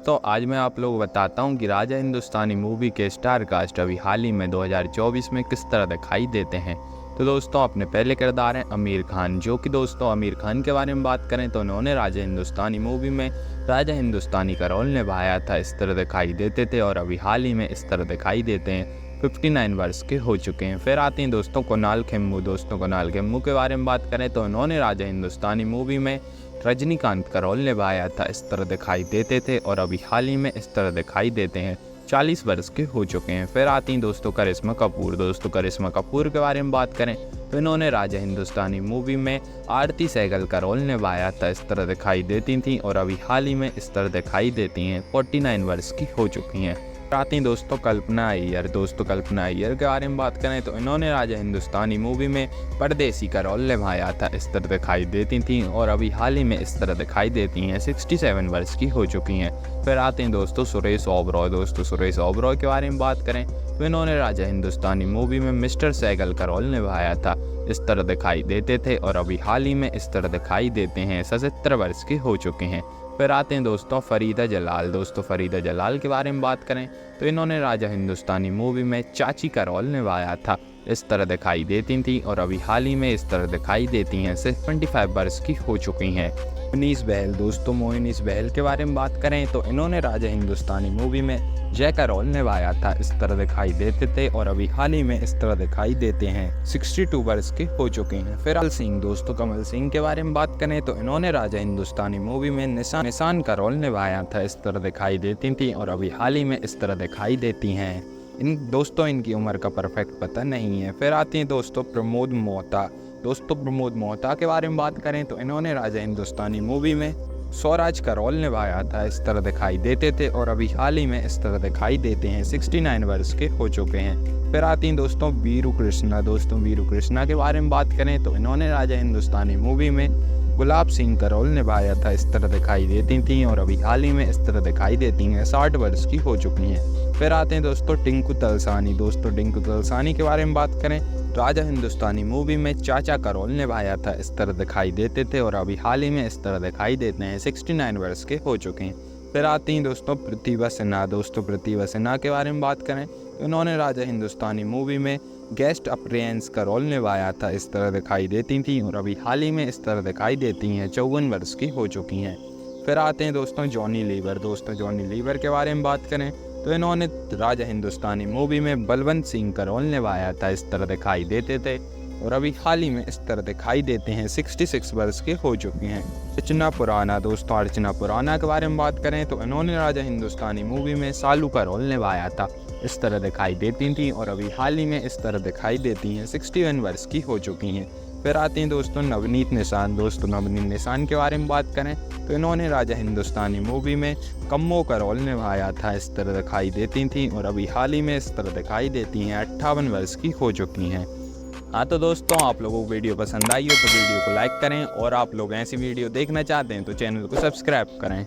दोस्तों आज मैं आप लोगों को बताता हूँ कि राजा हिंदुस्तानी मूवी के स्टार कास्ट अभी हाल ही में 2024 में किस तरह दिखाई देते हैं। तो दोस्तों अपने पहले किरदार हैं आमिर खान, जो कि दोस्तों आमिर खान के बारे में बात करें तो उन्होंने राजा हिंदुस्तानी मूवी में राजा हिंदुस्तानी का रोल निभाया था, इस तरह दिखाई देते थे और अभी हाल ही में इस तरह दिखाई देते हैं। 59 वर्ष के हो चुके हैं। फिर आते हैं दोस्तों कुणाल खेमू। दोस्तों कुणाल खेमू के बारे में बात करें तो उन्होंने राजा हिंदुस्तानी मूवी में रजनीकांत का रोल निभाया था, इस तरह दिखाई देते थे और अभी हाल ही में इस तरह दिखाई देते हैं। 40 वर्ष के हो चुके हैं। फिर आती हैं दोस्तों करिश्मा कपूर। दोस्तों करिश्मा कपूर के बारे में बात करें तो इन्होंने राजा हिंदुस्तानी मूवी में आरती सहगल का रोल निभाया था, इस तरह दिखाई देती थी और अभी हाल ही में इस तरह दिखाई देती हैं। 49 वर्ष की हो चुकी हैं। आती हैं दोस्तों कल्पना अय्यर। दोस्तों कल्पना अय्यर के बारे में बात करें तो इन्होंने राजा हिंदुस्तानी मूवी में परदेसी का रोल निभाया था, इस तरह दिखाई देती थी और अभी हाल ही में इस तरह दिखाई देती हैं। 67 वर्ष की हो चुकी हैं। फिर आते हैं दोस्तों सुरेश ओबरॉय। दोस्तों सुरेश ओबरॉय के बारे में बात करें तो इन्होंने राजा हिंदुस्तानी मूवी में मिस्टर सहगल का रोल निभाया था, इस तरह दिखाई देते थे और अभी हाल ही में इस तरह दिखाई देते हैं। 77 वर्ष के हो चुके हैं। फिर आते हैं दोस्तों फरीदा जलाल। दोस्तों फरीदा जलाल के बारे में बात करें तो इन्होंने राजा हिंदुस्तानी मूवी में चाची का रोल निभाया था, इस तरह दिखाई देती थी और अभी हाल ही में इस तरह दिखाई देती हैं। 75 वर्ष की हो चुकी हैं। मोइनीस बहल। दोस्तों मोइनीस बहल के बारे में बात करें तो इन्होंने राजा हिंदुस्तानी मूवी में जय का रोल निभाया था, इस तरह दिखाई देते थे और अभी हाल ही में इस तरह दिखाई देते हैं। 62 वर्ष के हो चुके हैं। फिर कमल सिंह। दोस्तों कमल सिंह के बारे में बात करें तो इन्होंने राजा हिंदुस्तानी मूवी में निशान का रोल निभाया था, इस तरह दिखाई देती थी और अभी हाल ही में इस तरह दिखाई देती हैं। दोस्तों इनकी उम्र का परफेक्ट पता नहीं है। फिर आती हैं दोस्तों प्रमोद मोहता। दोस्तों प्रमोद मोहता के बारे में बात करें तो इन्होंने राजा हिंदुस्तानी मूवी में स्वराज का रोल निभाया था, इस तरह दिखाई देते थे और अभी हाल ही में इस तरह दिखाई देते हैं। 69 वर्ष के हो चुके हैं। फिर आती हैं दोस्तों वीरू कृष्णा। दोस्तों वीरू कृष्णा के बारे में बात करें तो इन्होंने राजा हिंदुस्तानी मूवी में गुलाब सिंह का रोल निभाया था, इस तरह दिखाई देती थी और अभी हाल ही में इस तरह दिखाई देती हैं। 60 वर्ष की हो चुकी हैं। फिर आते हैं दोस्तों टिंकू तलसानी। दोस्तों टिंकू तलसानी के बारे में बात करें राजा हिंदुस्तानी मूवी में चाचा का रोल निभाया था, इस तरह दिखाई देते थे और अभी हाल ही में इस तरह दिखाई देते हैं। 69 वर्ष के हो चुके हैं। फिर आती हैं दोस्तों प्रतिभा सिन्हा। दोस्तों प्रतिभा सिन्हा के बारे में बात करें तो इन्होंने राजा हिंदुस्तानी मूवी में गेस्ट अपीयरेंस का रोल निभाया था, इस तरह दिखाई देती थी और अभी हाल ही में इस तरह दिखाई देती हैं। 54 वर्ष की हो चुकी हैं। फिर आते हैं दोस्तों जॉनी लीवर। दोस्तों जॉनी लीवर के बारे में बात करें तो इन्होंने राजा हिंदुस्तानी मूवी में बलवंत सिंह का रोल निभाया था, इस तरह दिखाई देते थे और अभी हाल ही में इस तरह दिखाई देते हैं। 66 वर्ष के हो चुकी हैं। अर्चना खुराना। दोस्तों अर्चना खुराना के बारे में बात करें तो इन्होंने राजा हिंदुस्तानी मूवी में सालू का रोल निभाया था, इस तरह दिखाई देती थी और अभी हाल ही में इस तरह दिखाई देती हैं। 61 वर्ष की हो चुकी हैं। फिर आते हैं दोस्तों नवनीत निशान। दोस्तों नवनीत निशान के बारे में बात करें तो इन्होंने राजा हिंदुस्तानी मूवी में कम्मो का रोल निभाया था, इस तरह दिखाई देती थी और अभी हाल ही में इस तरह दिखाई देती हैं। 58 वर्ष की हो चुकी हैं। हाँ तो दोस्तों आप लोगों को वीडियो पसंद आई हो तो वीडियो को लाइक करें और आप लोग ऐसी वीडियो देखना चाहते हैं तो चैनल को सब्सक्राइब करें।